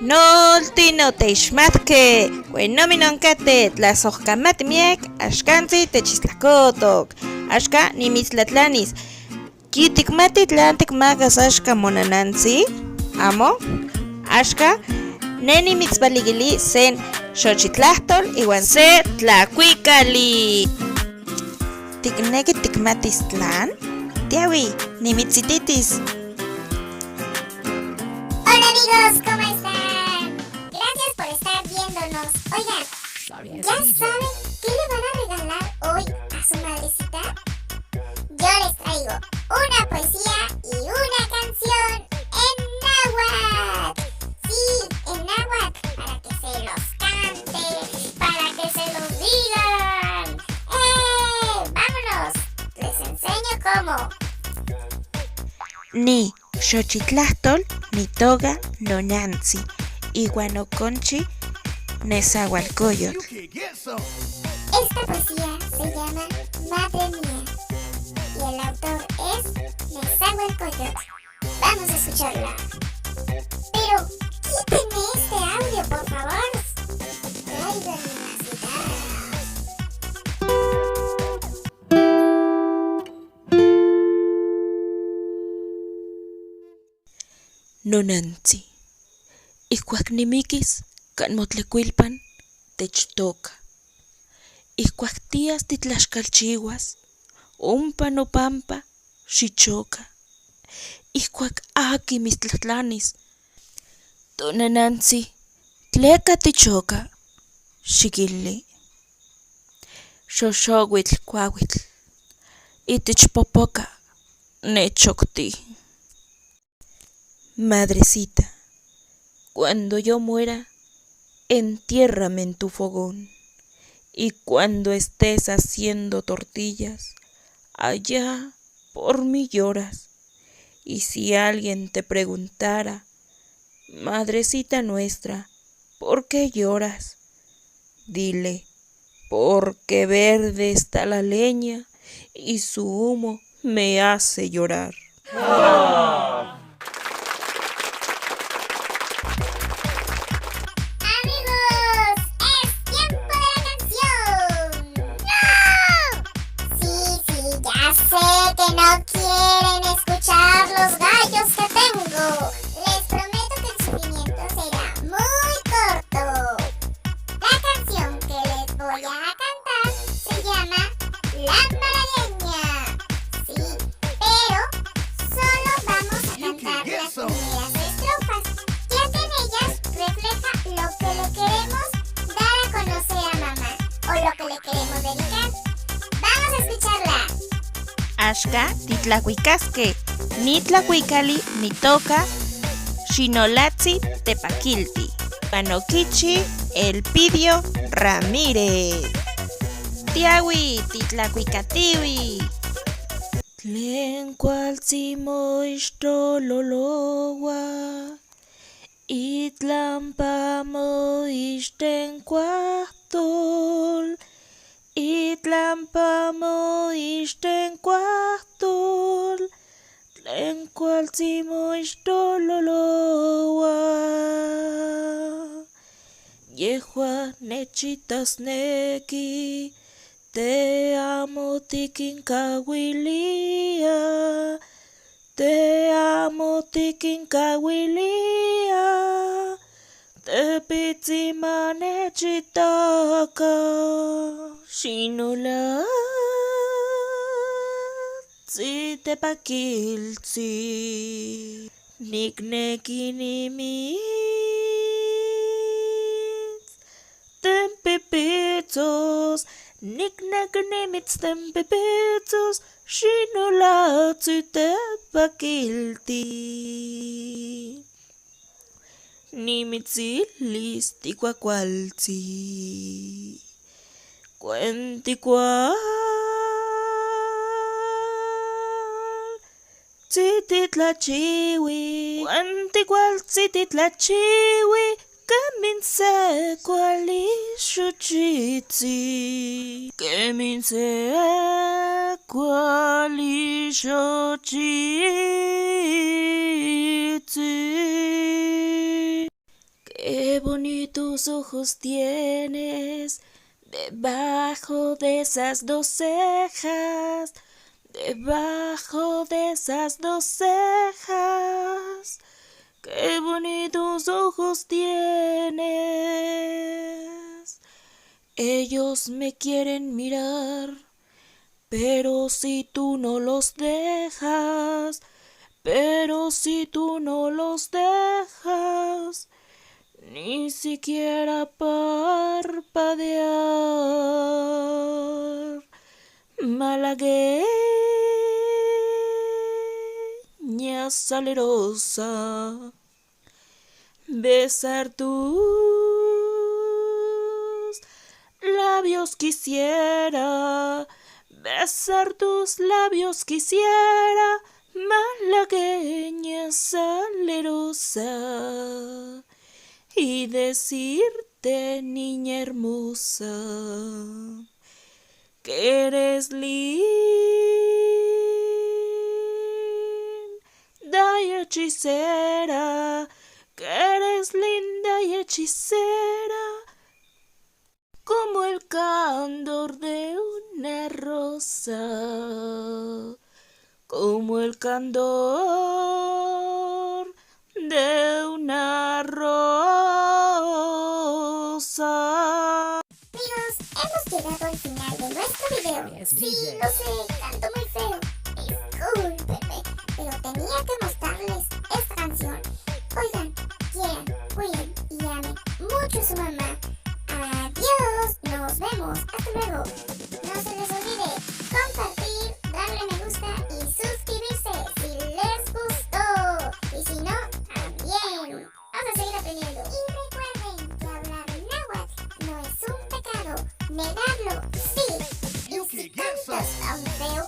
Nolti no teixmatke, cuenomi noncate tlasohkamati miek, axkansi techislakotok, axka nimitzlatlanis. Kitikmati tlan tikmakas axka monanantsi? Amo? Axka nenimitzvaligili sen xochitlahtol iwan se tlakuikali. ¿Tikneki tikmatis tlan? Tiawi, nimitzititis. Hola amigos, ¿cómo están? Gracias por estar viéndonos. Oigan, ¿ya saben qué le van a regalar hoy a su madrecita? Yo les traigo una poesía y una canción en náhuatl. Sí, en náhuatl, para que se los cante, para que se los digan. ¡Vámonos! Les enseño cómo. Ni xochitlahtol ni toga nonantzi, iwan okonchi nezahualcoyotl. Esta poesía se llama Madre Mía y el autor es Nezahualcóyotl. Vamos a escucharla. Pero quítenme este audio, por favor. Tráiganme las guitarras. Nonantzi, ihkuak nimikis kan motlekuilpan techtoka. Ihkuak tias titlaxkalchiuas, ompa nopampa xichoka. Ihkuak aki mitztlatlanis, tonanantzi, tleka tichoka, xikili. Xoxowitl kuauitl, itich popoka nechokti. Madrecita, cuando yo muera, entiérrame en tu fogón, y cuando estés haciendo tortillas, allá por mí lloras. Y si alguien te preguntara, madrecita nuestra, ¿por qué lloras? Dile, porque verde está la leña y su humo me hace llorar. Que no quieren escuchar los gallos que tengo. Les prometo que el sufrimiento será muy corto. La canción que les voy a cantar se llama La Maraña. Sí, pero solo vamos a cantar las primeras estrofas, ya que en ellas refleja lo que le queremos dar a conocer a mamá o lo que le queremos dedicar. Vamos a escucharla. Axka titlahuicasque, ni tlahuicali ni toca, xinolatzi tepakilti. Panoquichi Elpidio Ramírez. Tiawi titlahuicatiwi. Tlen kualtzimo ixtololowa, itlampamo ixtenkuahtol. Itlampamo ixtenkuahtol, tlen kualtzimo ixtololowa. Yehua nechitasneki, te amo tikinkauilia, te amo tikinkauilia. Tepitzima nechitaka, xinolatzi tepakiltzi, nikneki nimitz tempipitzos, nikneki nimitz tempipitzos, xinolatzi tepakilti. Nimitzilis tikuakualtzi, kuentikual, tzititlachiwi, kuentikual tzititlachiwi, keminse kualixochitzi, keminse kualixochitzi. Qué bonitos ojos tienes debajo de esas dos cejas, debajo de esas dos cejas. Qué bonitos ojos tienes. Ellos me quieren mirar, pero si tú no los dejas, pero si tú no los dejas, ni siquiera parpadear. Malagueña salerosa, besar tus labios quisiera, besar tus labios quisiera, malagueña salerosa, y decirte, niña hermosa, que eres linda y hechicera, que eres linda y hechicera, como el candor de una rosa, como el candor de una rosa. Amigos, hemos llegado al final de nuestro video. Sí, lo sé, canto muy feo. Discúlpenme, pero tenía que mostrarles esta canción. Oigan, quieran, cuiden y amen mucho a su mamá. Adiós, nos vemos, hasta luego. No se les olvide compartir, darle me gusta y suscribirse si les gustó. Y si no, también. Vamos a seguir aprendiendo. Y recuerden que hablar náhuatl no es un pecado. Negarlo, sí. Y si cantas tan feo